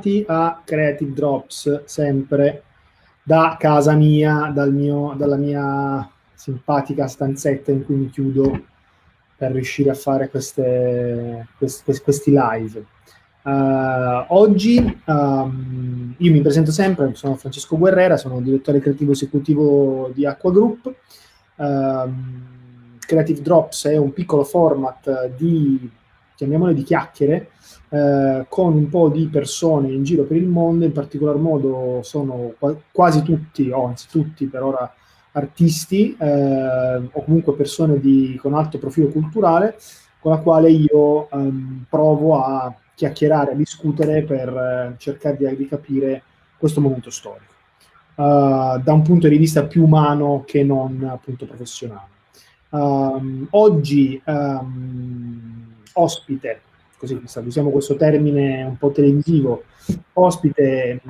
bentornati a Creative Drops, sempre da casa mia, dalla mia simpatica stanzetta in cui mi chiudo per riuscire a fare questi live. Oggi io mi presento sempre, sono Francesco Guerrera, sono direttore creativo esecutivo di Acqua Group. Creative Drops è un piccolo format chiamiamole di chiacchiere, con un po' di persone in giro per il mondo. In particolar modo sono quasi tutti, o anzi tutti per ora, artisti o comunque persone con alto profilo culturale, con la quale io provo a chiacchierare, a discutere per cercare di capire questo momento storico da un punto di vista più umano che non appunto professionale. Oggi ospite, così usiamo questo termine un po' televisivo, ospite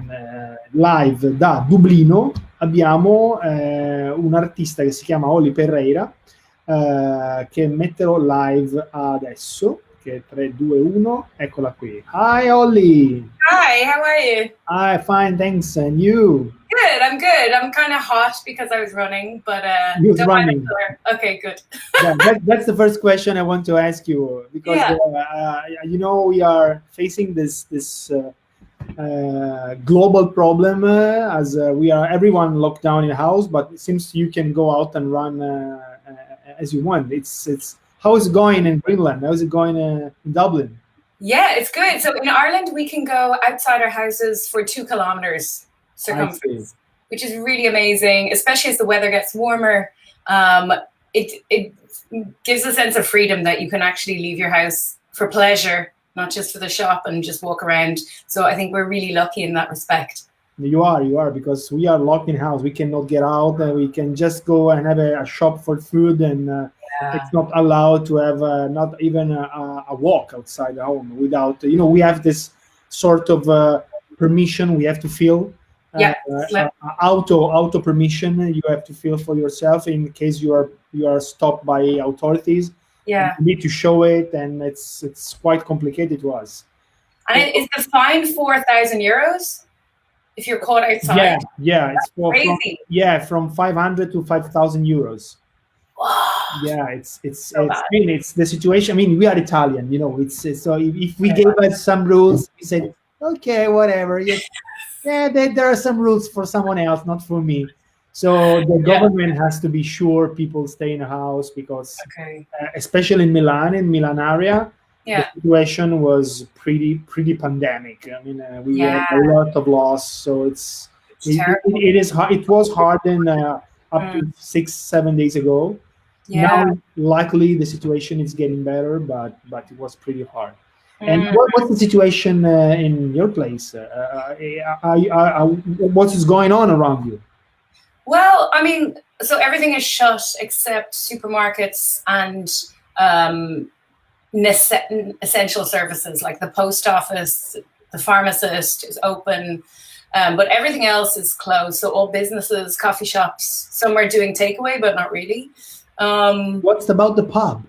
live da Dublino, abbiamo un artista che si chiama Holly Perreira, che metterò live adesso, che è 3, 2, 1, eccola qui. Hi Holly! Hi, how are you? Hi, fine, thanks, and you? Good, I'm good. I'm kind of hot because I was running, but You're running. Okay, good. Yeah, that's the first question I want to ask you, because we are facing this global problem as we are everyone locked down in the house, but it seems you can go out and run as you want. It's how is it going in Greenland? How is it going in Dublin? Yeah, it's good. So in Ireland, we can go outside our houses for 2 kilometers circumference, which is really amazing, especially as the weather gets warmer. It gives a sense of freedom that you can actually leave your house for pleasure, not just for the shop and just walk around. So I think we're really lucky in that respect. You are, because we are locked in house. We cannot get out. We can just go and have a shop for food, and it's not allowed to have not even a walk outside the home without, we have this sort of permission we have to fill. Auto permission you have to fill for yourself in case you are stopped by authorities. Yeah, you need to show it, and it's quite complicated to us. And is the fine €4,000 if you're caught outside? It's crazy. From 500 to 5,000 euros. Wow. Yeah, it's the situation. I mean, we are Italian, it's so if we gave us some rules, we said, okay, whatever. There are some rules for someone else, not for me. So the government has to be sure people stay in a house, because especially in Milan area, the situation was pretty pandemic. I mean, we had a lot of loss, so it was hard up to 6-7 days ago. Now, luckily, the situation is getting better, but it was pretty hard. And what's the situation in your place? What is going on around you? Well, I mean, so everything is shut except supermarkets and essential services like the post office, the pharmacist is open, but everything else is closed. So all businesses, coffee shops, some are doing takeaway, but not really. What's about the pub?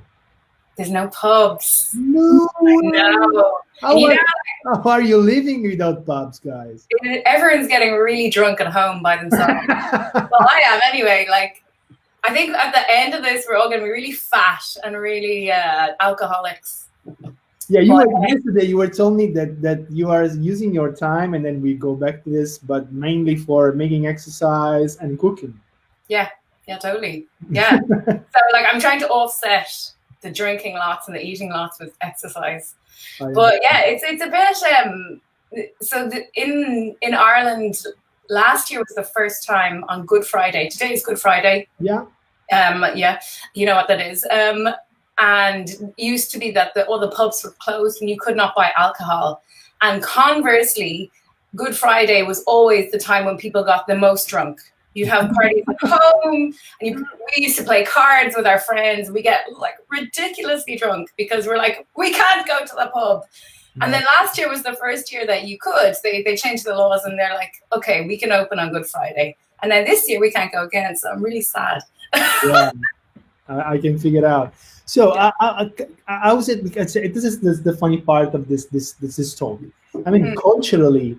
There's no pubs. No. No. How are you living without pubs, guys? Everyone's getting really drunk at home by themselves. Well, I am anyway. Like, I think at the end of this, we're all going to be really fat and really alcoholics. Yeah, yesterday you were telling me that you are using your time, and then we go back to this, but mainly for making exercise and cooking. Yeah, totally. Yeah. So like I'm trying to offset the drinking lots and the eating lots with exercise. But yeah, it's a bit so in Ireland last year was the first time on Good Friday. Today is Good Friday. Yeah. You know what that is. And it used to be that all the pubs were closed and you could not buy alcohol. And conversely, Good Friday was always the time when people got the most drunk. You'd have parties at home, and we used to play cards with our friends. We get like ridiculously drunk because we're like, we can't go to the pub. And then last year was the first year that you could. They changed the laws, and they're like, okay, we can open on Good Friday. And then this year we can't go again, so I'm really sad. Yeah, I can figure it out. So I was it because this is the funny part of this story. I mean, culturally,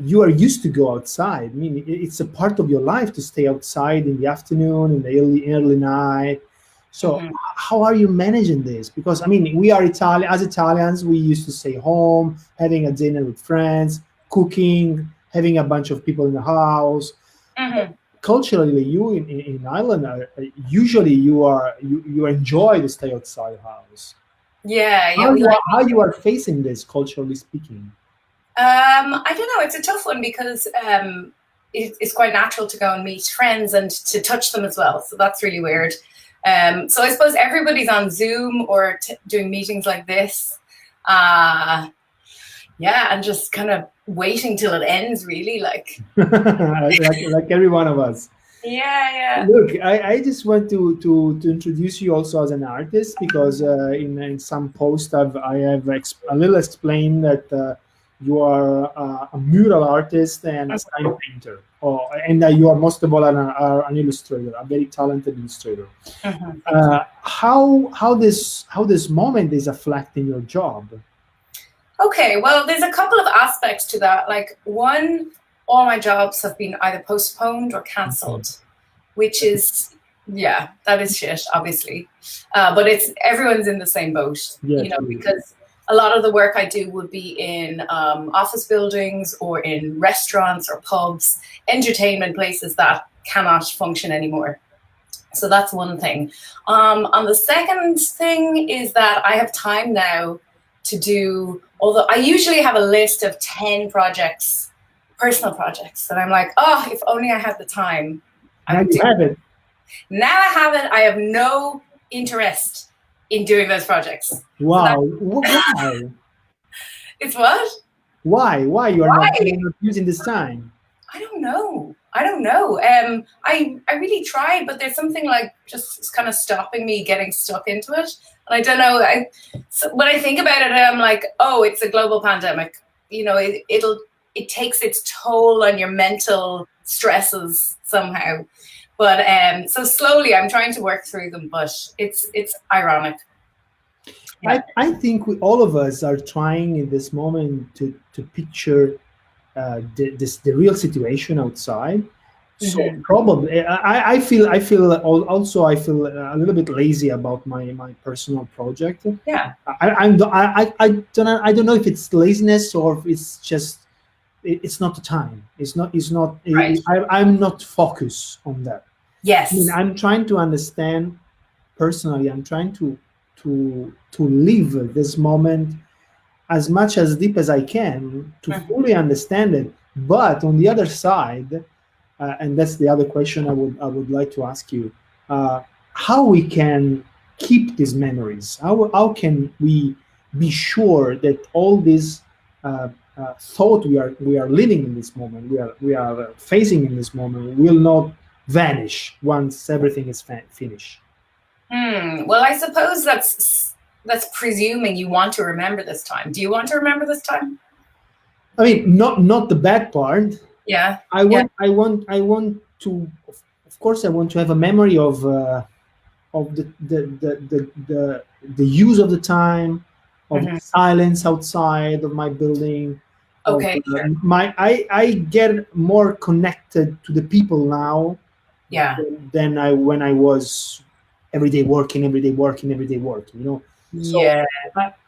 you are used to go outside. I mean, it's a part of your life to stay outside in the afternoon, in the early night. So how are you managing this? Because I mean, we are Italian. As Italians, we used to stay home, having a dinner with friends, cooking, having a bunch of people in the house. Culturally, you in Ireland, usually you enjoy to stay outside the house. Yeah. How you are facing this, culturally speaking? I don't know. It's a tough one because it's quite natural to go and meet friends and to touch them as well. So that's really weird. So I suppose everybody's on Zoom or doing meetings like this. Yeah, and just kind of waiting till it ends, really, like every one of us. Yeah. Look, I just want to introduce you also as an artist, because in some post I have a little explained that you are a mural artist and a sign painter, and you are most of all an illustrator, a very talented illustrator. How this moment is affecting your job? Okay, well, there's a couple of aspects to that. Like, one, all my jobs have been either postponed or cancelled, which is, yeah, that is shit, obviously. But everyone's in the same boat, because a lot of the work I do would be in office buildings or in restaurants or pubs, entertainment places that cannot function anymore. So that's one thing. On the second thing is that I have time now to do, although I usually have a list of 10 projects, personal projects, and I'm like, oh, if only I had the time. Now you have it. Now I have it. I have no interest in doing those projects. Wow. Why? It's what? Why you are not using this time? I don't know. I really tried, but there's something like just kind of stopping me getting stuck into it. And I don't know. When I think about it, I'm like, oh, it's a global pandemic. It takes its toll on your mental stresses somehow. But so slowly, I'm trying to work through them. But it's ironic. Yeah. I think all of us are trying in this moment to picture the real situation outside. So probably I feel also I feel a little bit lazy about my personal project. Yeah. I don't know if it's laziness or if it's just it's not the time. It's not right. I'm not focused on that. Yes. I mean, I'm trying to understand personally. I'm trying to live this moment as much as deep as I can to fully understand it. But on the other side, and that's the other question I would like to ask you, how we can keep these memories? How can we be sure that all this thought we are living in this moment, we are facing in this moment, will not vanish once everything is finished? Well, I suppose that's presuming you want to remember this time. Do you want to remember this time? I mean, not the bad part. Yeah. I want to, of course, I want to have a memory of the use of the time, of the silence outside of my building. Okay. I get more connected to the people now. Yeah. Than when I was every day working. So, yeah.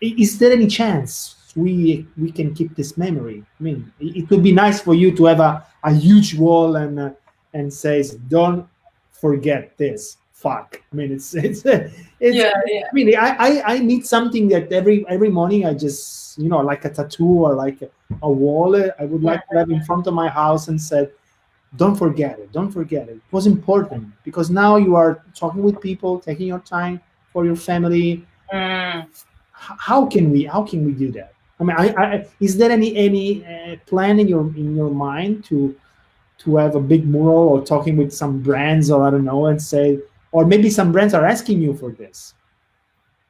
Is there any chance we can keep this memory? I mean, it would be nice for you to have a huge wall and says, "Don't forget this." Fuck. I mean, it's yeah. I mean, I need something that every morning I just like a tattoo or like a wall. I would like to have in front of my house and said, don't forget it. It was important because now you are talking with people, taking your time for your family. How can we do that? I mean, is there any plan in your mind to have a big mural or talking with some brands or I don't know and say, or maybe some brands are asking you for this?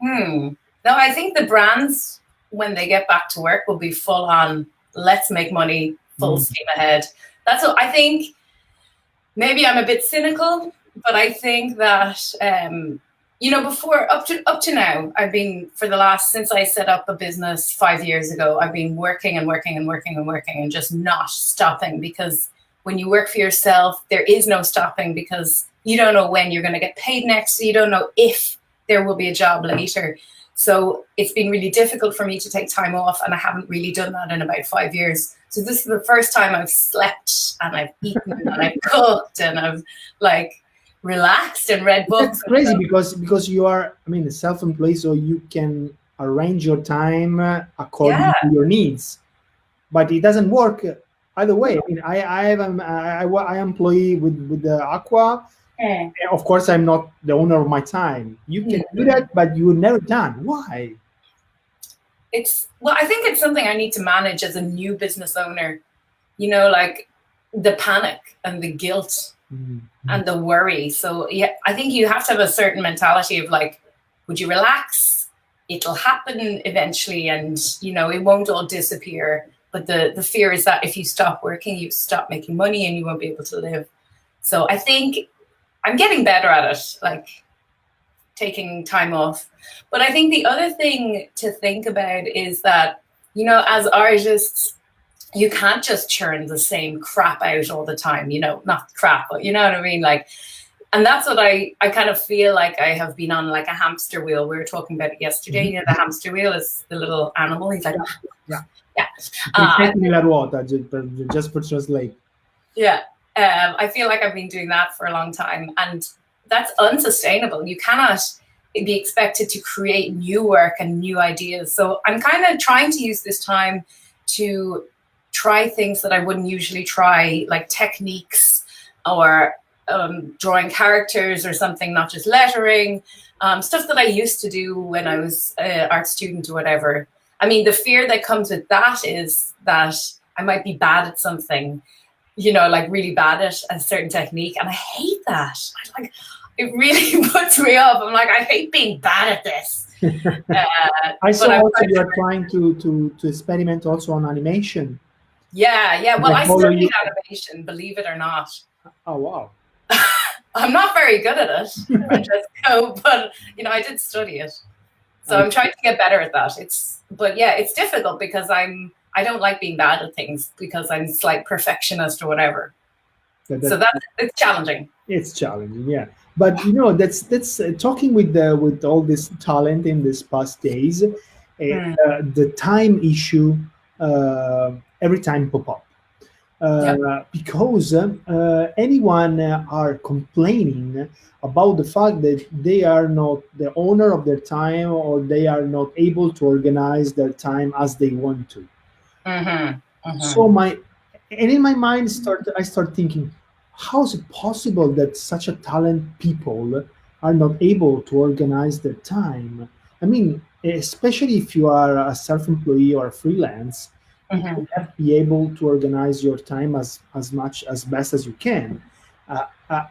No, I think the brands, when they get back to work, will be full on. Let's make money, full steam ahead. That's what I think. Maybe I'm a bit cynical, but I think that you know, before up to now, I've been since I set up a business 5 years ago, I've been working and working and working and working and just not stopping, because when you work for yourself, there is no stopping, because you don't know when you're going to get paid next. You don't know if there will be a job later. So it's been really difficult for me to take time off, and I haven't really done that in about 5 years. So this is the first time I've slept and I've eaten and I've cooked and I've like relaxed and read books. That's crazy because you are, I mean, self-employed, so you can arrange your time according to your needs. But it doesn't work either way. I mean, I employee with the Acqua. Of course, I'm not the owner of my time. You can do that, but you're never done. Why? I think it's something I need to manage as a new business owner. You know, like the panic and the guilt and the worry. So yeah, I think you have to have a certain mentality of like, would you relax? It'll happen eventually, and you know, it won't all disappear. But the fear is that if you stop working, you stop making money and you won't be able to live. So I think I'm getting better at it, like taking time off. But I think the other thing to think about is that, you know, as artists, you can't just churn the same crap out all the time, you know, not crap, but you know what I mean? Like, and that's what I kind of feel like I have been on, like a hamster wheel. We were talking about it yesterday. You know, the hamster wheel is the little animal. He's like, yeah. Just for translate. Yeah. I feel like I've been doing that for a long time, and that's unsustainable. You cannot be expected to create new work and new ideas. So I'm kind of trying to use this time to try things that I wouldn't usually try, like techniques or drawing characters or something, not just lettering, stuff that I used to do when I was an art student or whatever. I mean, the fear that comes with that is that I might be bad at something, you know, like really bad at a certain technique. And I hate that. It really puts me off. I'm like, I hate being bad at this. I saw also you are trying to experiment also on animation. Yeah. Well, I studied animation, believe it or not. Oh, wow. I'm not very good at it, Francesco, but, you know, I did study it. So I'm trying to get better at that. But yeah, it's difficult because I don't like being bad at things because I'm like perfectionist or whatever. So it's challenging. It's challenging, yeah. But you know, that's talking with all this talent in these past days, the time issue every time pop up. Because anyone are complaining about the fact that they are not the owner of their time, or they are not able to organize their time as they want to. So in my mind I start thinking, how is it possible that such a talented people are not able to organize their time? I mean, especially if you are a self-employee or a freelance, you have to be able to organize your time as best as you can.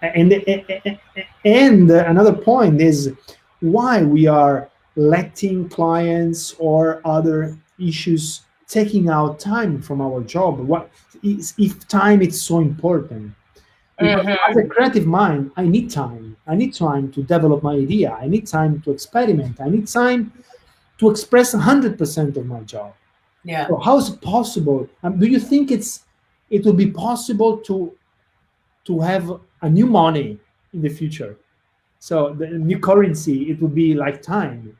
And another point is why we are letting clients or other issues taking out time from our job. What is, if time is so important? As a creative mind, I need time. I need time to develop my idea. I need time to experiment. I need time to express 100% of my job. Yeah. So how is it possible? Do you think it will be possible to have a new money in the future? So the new currency, it will be like time.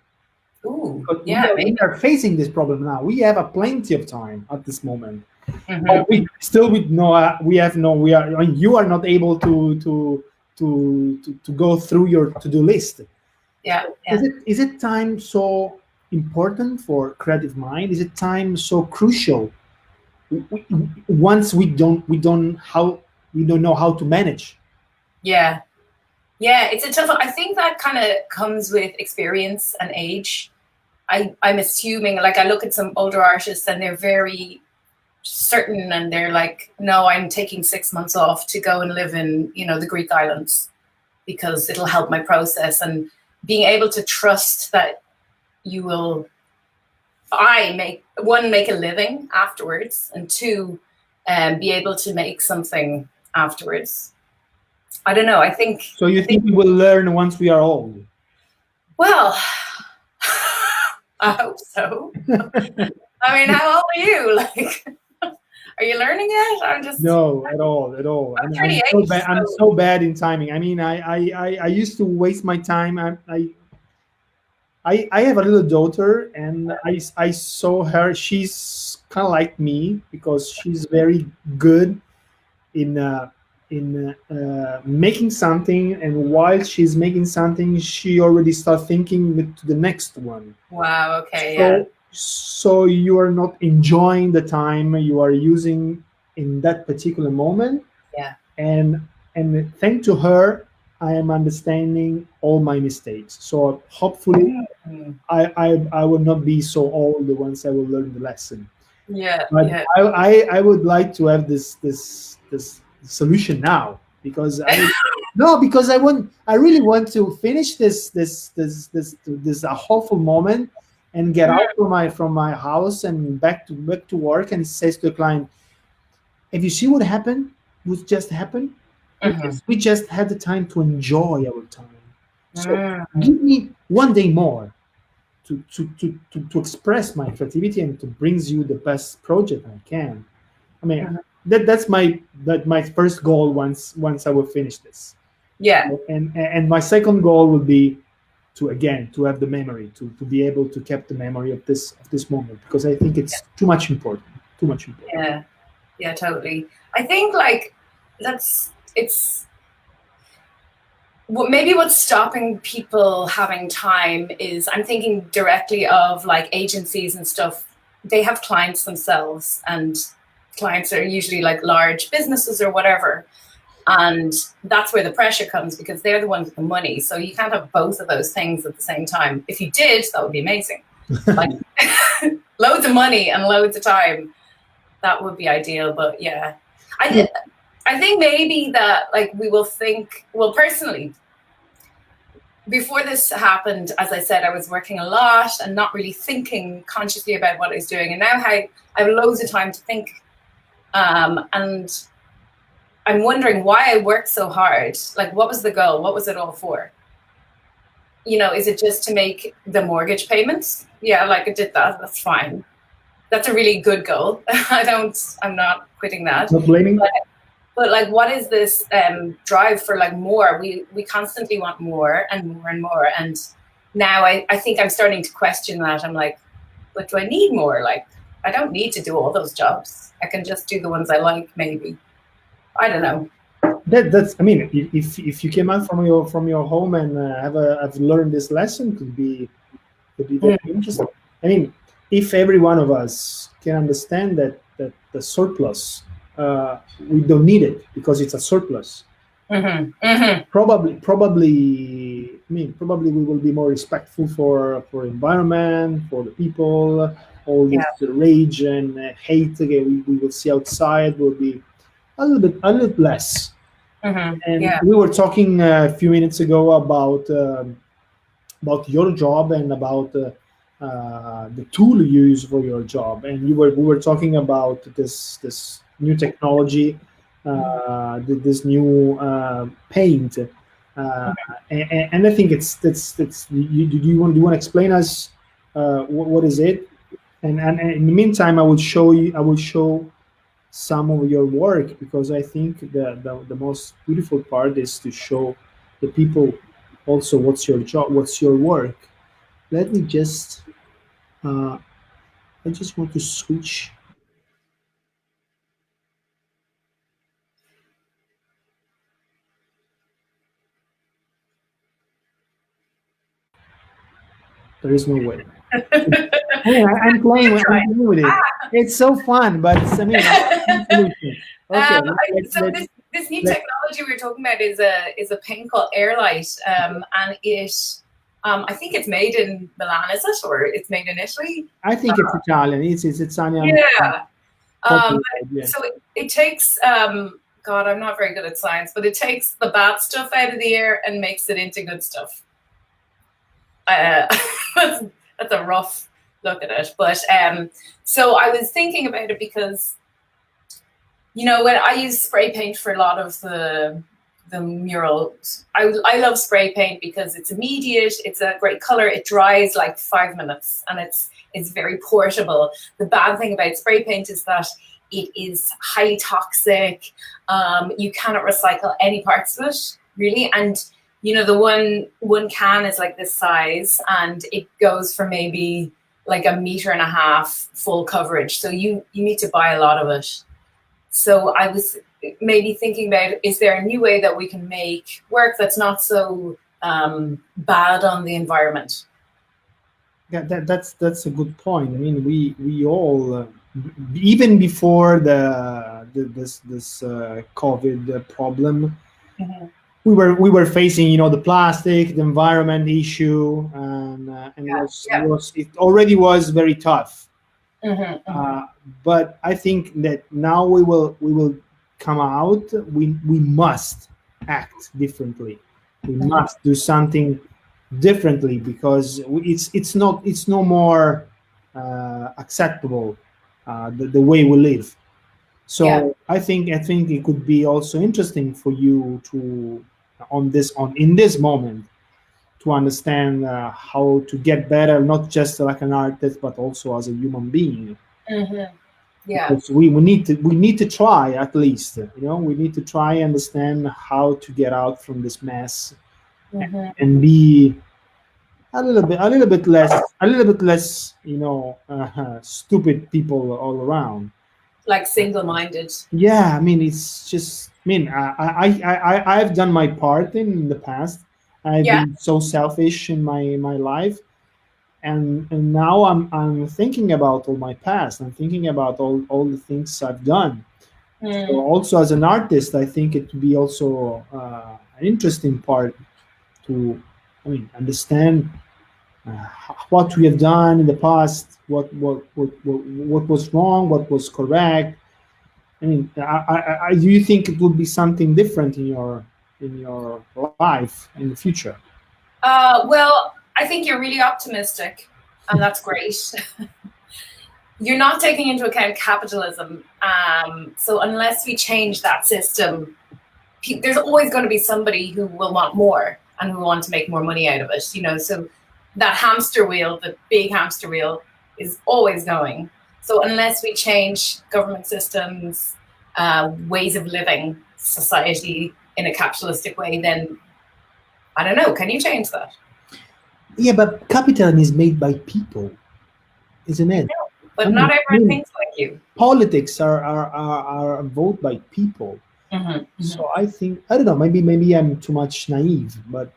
Ooh, yeah, we are facing this problem now. We have a plenty of time at this moment. But we still you are not able to go through your to-do list. Yeah. Is it time so important for creative mind? Is it time so crucial? Once we don't know how to manage. Yeah, it's a tough one. I think that kind of comes with experience and age. I'm assuming, like, I look at some older artists and they're very certain, and they're like, no, I'm taking 6 months off to go and live in, you know, the Greek islands because it'll help my process. And being able to trust that you will, make a living afterwards, and two, be able to make something afterwards. I don't know. I think. So you think we will learn once we are old? Well, I hope so. I mean, how old are you? Like, are you learning yet? I'm just No, at all. I'm I'm 38. so bad. So. I'm so bad in timing. I mean, I used to waste my time. I have a little daughter, and I saw her. She's kind of like me because she's very good in making something, and while she's making something, she already start thinking to the next one. Wow. Okay. So, Yeah. so you are not enjoying the time you are using in that particular moment. Yeah. And thanks to her, I am understanding all my mistakes. So hopefully, I will not be so old once I will learn the lesson. Yeah. But Yeah. I would like to have this solution now, because because I really want to finish this awful moment and get out from my house and back to work, and says to the client, "Have you seen what happened? What just happened? We just had the time to enjoy our time. So give me one day more to express my creativity and to brings you the best project I can." I mean, that's my first goal once I will finish this. Yeah. And my second goal would be to have the memory, to be able to keep the memory of this moment, because I think it's too much important. Yeah. Yeah, totally. I think like it's maybe what's stopping people having time is, I'm thinking directly of like agencies and stuff. They have clients themselves, and clients are usually like large businesses or whatever. And that's where the pressure comes, because they're the ones with the money. So you can't have both of those things at the same time. If you did, that would be amazing. Like loads of money and loads of time. That would be ideal. But yeah, I think maybe that like we will think, well, personally, before this happened, as I said, I was working a lot and not really thinking consciously about what I was doing. And now I have loads of time to think. And I'm wondering why I worked so hard. Like, what was the goal? What was it all for? You know, is it just to make the mortgage payments? Yeah, like I did that. That's fine. That's a really good goal. I'm not quitting that. Not blaming. But like, what is this drive for like more? We constantly want more and more and more. And now I think I'm starting to question that. I'm like, but do I need more? Like, I don't need to do all those jobs. I can just do the ones I like, maybe. I don't know. That's. I mean, if you came out from your home and have learned this lesson, could be very interesting. I mean, if every one of us can understand that the surplus, we don't need it because it's a surplus. Probably, I mean, probably we will be more respectful for environment, for the people. All this rage and hate we will see outside will be a little bit less. And we were talking a few minutes ago about your job and about the tool you use for your job, and we were talking about this new technology, this new paint, and I think that's you want to explain us what is it, and in the meantime I will show some of your work, because I think the most beautiful part is to show the people also what's your job, what's your work. Let me just I just want to switch. There is no way. I'm playing with it. It's so fun, but I mean, okay. So this new technology we were talking about is a paint called Airlight, and it I think it's made in Milan, is it, or it's made in Italy? I think it's Italian. It's Italian. Yeah. So it takes God, I'm not very good at science, but it takes the bad stuff out of the air and makes it into good stuff. That's a rough look at it, but so I was thinking about it because, you know, when I use spray paint for a lot of the the murals. I love spray paint because it's immediate, it's a great color, it dries like 5 minutes, and it's very portable. The bad thing about spray paint is that it is highly toxic. You cannot recycle any parts of it, really. And you know, the one can is like this size, and it goes for maybe like 1.5 meters full coverage. So you need to buy a lot of it. So I was maybe thinking about, is there a new way that we can make work that's not so bad on the environment? Yeah, that's a good point. I mean, we all even before this COVID problem, Mm-hmm. we were facing, you know, the plastic, the environment issue, and it already was very tough. Mm-hmm. But I think that now we will come out. We must act differently. We must do something differently, because it's no more acceptable, the way we live. So I think it could be also interesting for you to in this moment to understand how to get better, not just like an artist, but also as a human being. Mm-hmm. Yeah. Because we need to try, at least, you know, we need to try and understand how to get out from this mess, and be a little bit less, you know, stupid people all around. Like single-minded. Yeah, I mean, it's just, I mean, I've done my part in the past. I've been so selfish in my life, and now I'm thinking about all my past. I'm thinking about all the things I've done. So also as an artist, I think it would be also an interesting part to, I mean, understand what we have done in the past, what was wrong, what was correct. I mean, do you think it would be something different in your life in the future? Well, I think you're really optimistic, and that's great. You're not taking into account capitalism. So unless we change that system, there's always going to be somebody who will want more and who want to make more money out of it. You know, so that hamster wheel, the big hamster wheel, is always going. So unless we change government systems, ways of living, society in a capitalistic way, then I don't know. Can you change that? Yeah, but capitalism is made by people, isn't it? No, but not everyone thinks like you. Politics are voted by people. So I think, I don't know, maybe I'm too much naive, but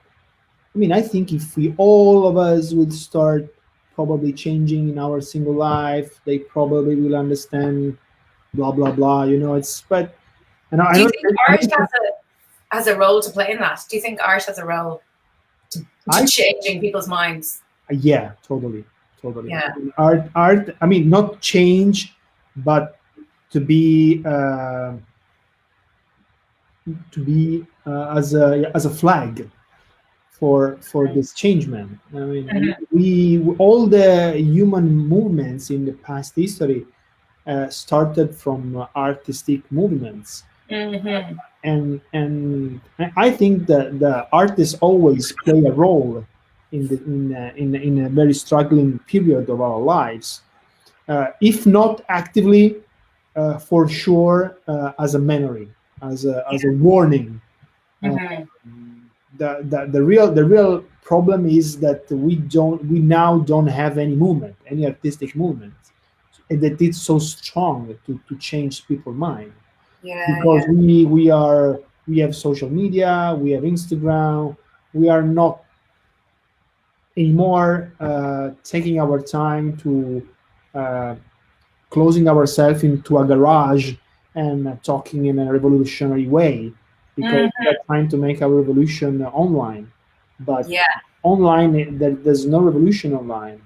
I mean, I think if we all of us would start probably changing in our single life, they probably will understand blah blah blah. You know, it's but. And do you think art has a role to play in that? Do you think art has a role to changing people's minds? Yeah, totally. Yeah. Art. I mean, not change, but to be as a flag for this changement. I mean, we all the human movements in the past history started from artistic movements, and I think that the artists always play a role in a very struggling period of our lives, if not actively, for sure, as a memory, as a warning. The real problem is that we now don't have any artistic movement, and that it's so strong to change people's mind. Because we have social media, we have Instagram, we are not anymore taking our time to closing ourselves into a garage and talking in a revolutionary way, because we are trying to make a revolution online. But online, there's no revolution online.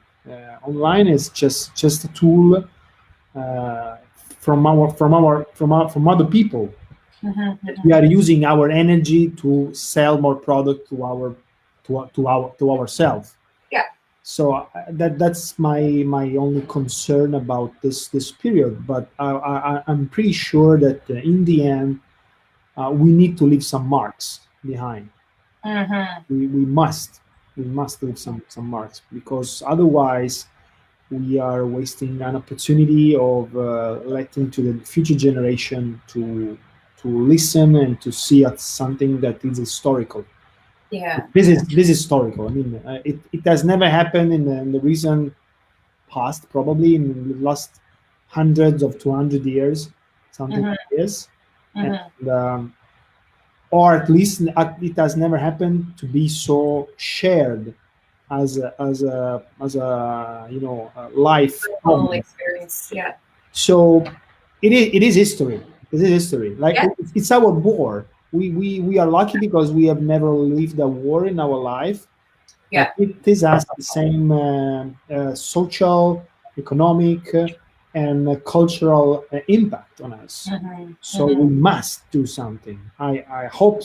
Online is just a tool from other people. We are using our energy to sell more product to ourselves. So that's my only concern about this period. But I'm pretty sure that in the end, we need to leave some marks behind. Mm-hmm. We must leave some marks, because otherwise we are wasting an opportunity of letting to the future generation to listen and to see at something that is historical. Yeah. This is historical. I mean, it has never happened in the recent past, probably in the last hundreds of 200 years, something like this. And or at least it has never happened to be so shared as a a life Whole moment. experience. Yeah. So it is history. It is history. Like Yeah. it's our war. We are lucky because we have never lived a war in our life. Yeah. It is has the same social, economic, and cultural impact on us. So we must do something. I hope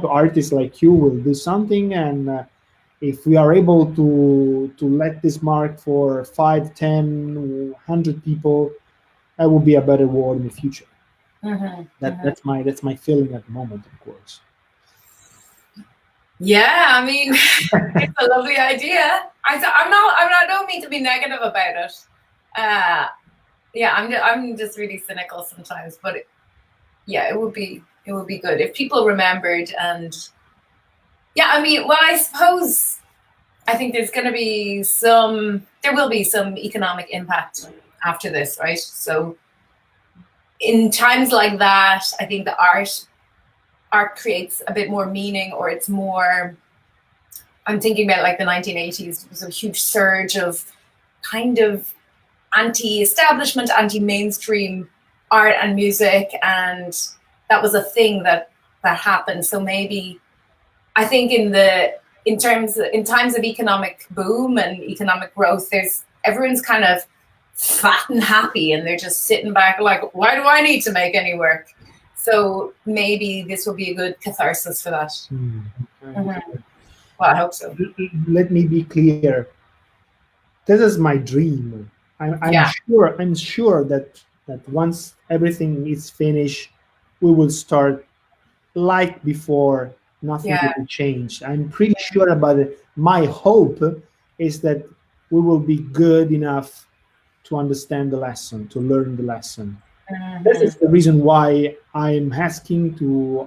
artists like you will do something, and if we are able to let this mark for 5, 10, 100 people, that will be a better world in the future. That's my feeling at the moment, of course. Yeah, I mean, it's a lovely idea. I don't mean to be negative about it. Yeah, I'm just really cynical sometimes, but yeah, it would be good if people remembered. And yeah, I mean, well, I suppose I think there will be some economic impact after this, right? So in times like that, I think the art creates a bit more meaning, or it's more. I'm thinking about like the 1980s. There was a huge surge of kind of anti-establishment, anti-mainstream art and music, and that was a thing that happened. So maybe I think in times of economic boom and economic growth, everyone's kind of fat and happy, and they're just sitting back like, why do I need to make any work? So maybe this will be a good catharsis for that. Well, I hope so. Let me be clear. This is my dream. I'm sure that once everything is finished, we will start like before. Nothing will change. I'm pretty sure about it. My hope is that we will be good enough to understand the lesson, to learn the lesson. This is the reason why I'm asking to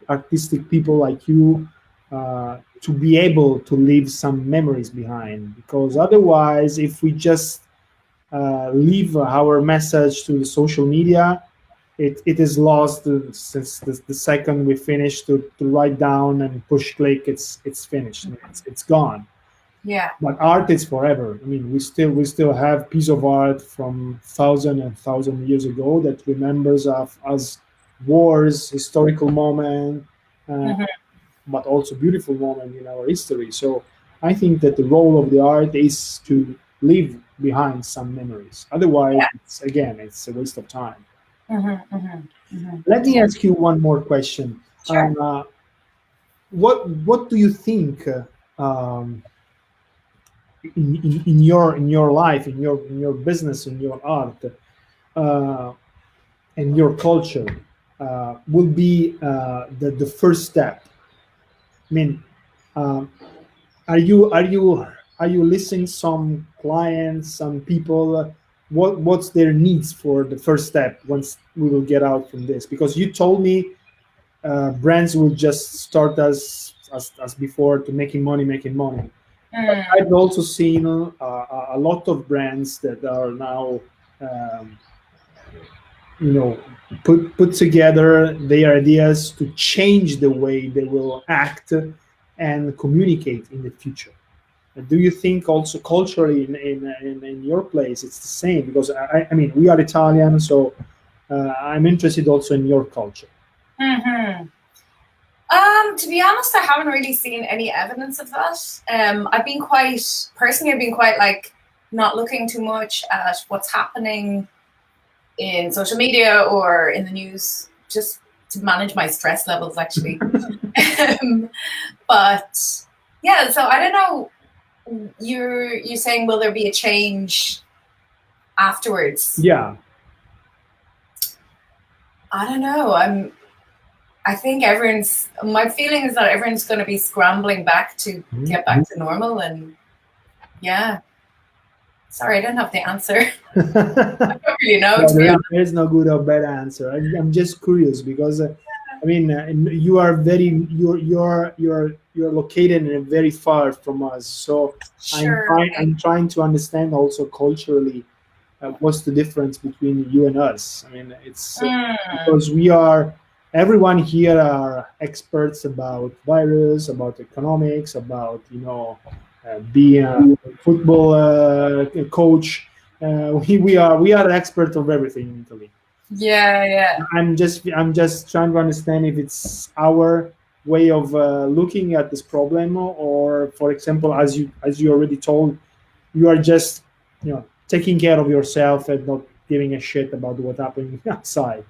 artistic people like you to be able to leave some memories behind. Because otherwise, if we just leave our message to the social media, it is lost since the second we finish to write down and push click. It's finished. It's gone. Yeah. But art is forever. I mean, we still have piece of art from thousand years ago that remembers of us wars, historical moment, but also beautiful moment in our history. So I think that the role of the art is to leave behind some memories. Otherwise, it's a waste of time. Let me ask you one more question. Sure. What do you think? In your life, in your business, in your art, and your culture, will be the first step. I mean, are you listening some clients, some people? What's their needs for the first step once we will get out from this? Because you told me brands will just start as before to making money. But I've also seen a lot of brands that are now, put together their ideas to change the way they will act and communicate in the future. Do you think also culturally in your place it's the same? Because I mean, we are Italian, so I'm interested also in your culture. To be honest, I haven't really seen any evidence of that. I've been quite like not looking too much at what's happening in social media or in the news, just to manage my stress levels, actually. But yeah, so I don't know. You're saying, will there be a change afterwards? Yeah. I don't know. I think my feeling is that everyone's going to be scrambling back to get back to normal. And yeah, sorry, I don't have the answer. I don't really know, to be honest. There's no good or bad answer. I'm just curious because, I mean, you are you're located very far from us. So Sure. I'm trying to understand also culturally what's the difference between you and us. I mean, it's because everyone here are experts about virus, about economics, about being a football coach. We are expert of everything in Italy. Yeah. I'm just trying to understand if it's our way of looking at this problem, or, for example, as you already told, you are just taking care of yourself and not giving a shit about what's happening outside.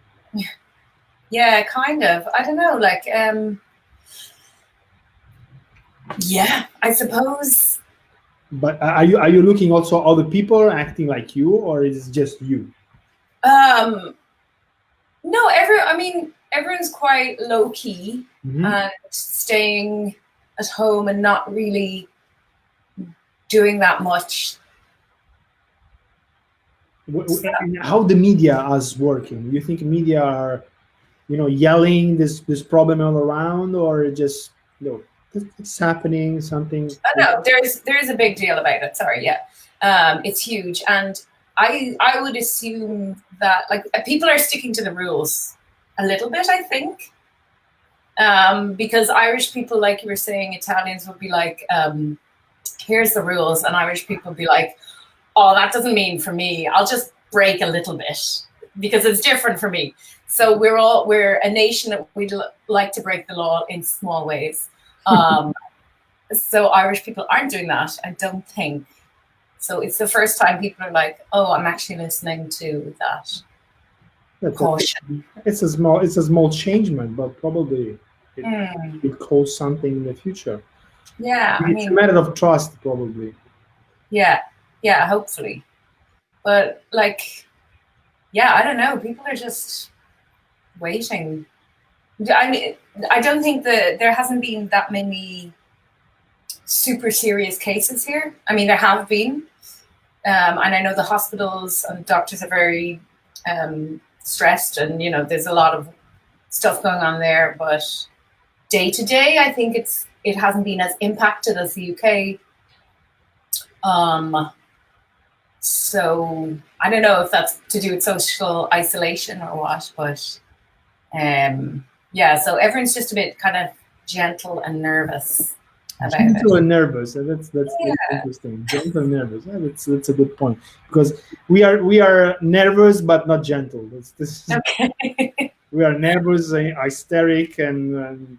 Yeah, kind of. I don't know, like, yeah, I suppose. But are you looking also other people acting like you, or is it just you? No, everyone's quite low key and staying at home and not really doing that much. How the media is working? You think media are, yelling this problem all around, or just it's happening something? Oh, no, there's a big deal about it. Sorry, yeah, it's huge, and I would assume that like people are sticking to the rules a little bit. I think because Irish people, like you were saying, Italians would be like, "Here's the rules," and Irish people would be like, "Oh, that doesn't mean for me. I'll just break a little bit because it's different for me." So we're a nation that we like to break the law in small ways. So Irish people aren't doing that, I don't think. So it's the first time people are like, "Oh, I'm actually listening to that." Caution. It's a small changement, but probably it cause something in the future. Yeah, it's a matter of trust, probably. Yeah, hopefully. But like, yeah, I don't know. People are just waiting. I mean, I don't think that there hasn't been that many super serious cases here. I mean, there have been, and I know the hospitals and doctors are very stressed, and there's a lot of stuff going on there. But day to day, I think it hasn't been as impacted as the UK. So I don't know if that's to do with social isolation or what, but yeah. So everyone's just a bit kind of gentle and nervous. Gentle and nervous. That's interesting. Gentle and nervous. Yeah, that's a good point, because we are nervous but not gentle. Okay. We are nervous, hysteric, and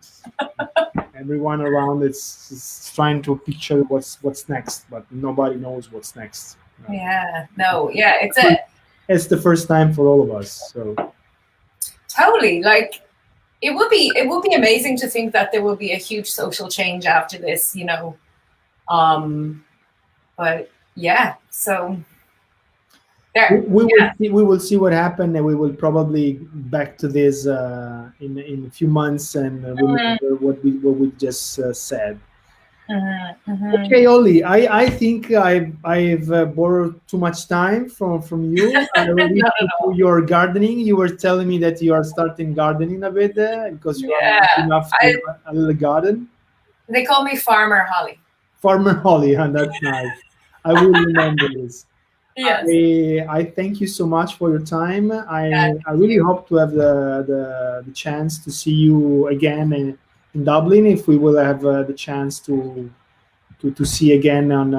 everyone around is trying to picture what's next, but nobody knows what's next. Yeah. No. Yeah. It's the first time for all of us. So totally, like. It would be amazing to think that there will be a huge social change after this, but yeah, so we will see what happened, and we will probably back to this in a few months and remember what we just said. Okay, Holly, I think I've borrowed too much time from you. Your gardening. You were telling me that you are starting gardening a bit because you are enough to a little garden. They call me Farmer Holly. Farmer Holly, and that's nice. I will remember this. Yes. I thank you so much for your time. I really hope to have the chance to see you again in Dublin, if we will have the chance to see again on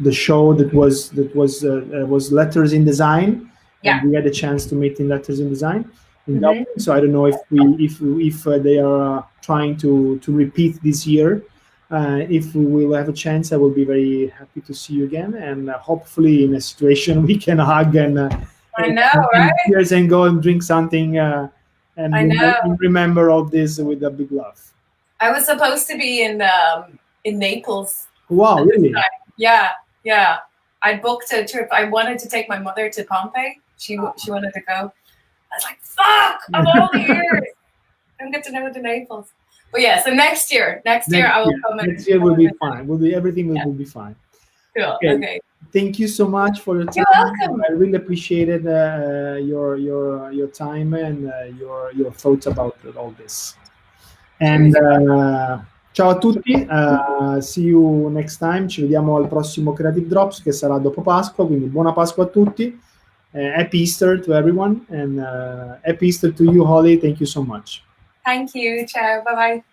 the show that was Letters in Design. Yeah. And we had a chance to meet in Letters in Design in Dublin. So I don't know if they are trying to repeat this year. If we will have a chance, I will be very happy to see you again, and hopefully in a situation we can hug and I know, right? Cheers and go and drink something and remember all this with a big laugh. I was supposed to be in Naples. Wow, really? Yeah. I booked a trip. I wanted to take my mother to Pompeii. She wanted to go, I was like, fuck, of all the years. I don't get to know the Naples. But yeah, so next year I will come. Next year will be fine. Everything will be fine. Cool. Okay. Thank you so much for your time. You're welcome. I really appreciated your time and your thoughts about all this. And ciao a tutti, see you next time. Ci vediamo al prossimo Creative Drops che sarà dopo Pasqua, quindi buona Pasqua a tutti. Happy Easter to everyone, and happy Easter to you, Holly. Thank you so much. Thank you. Ciao. Bye bye.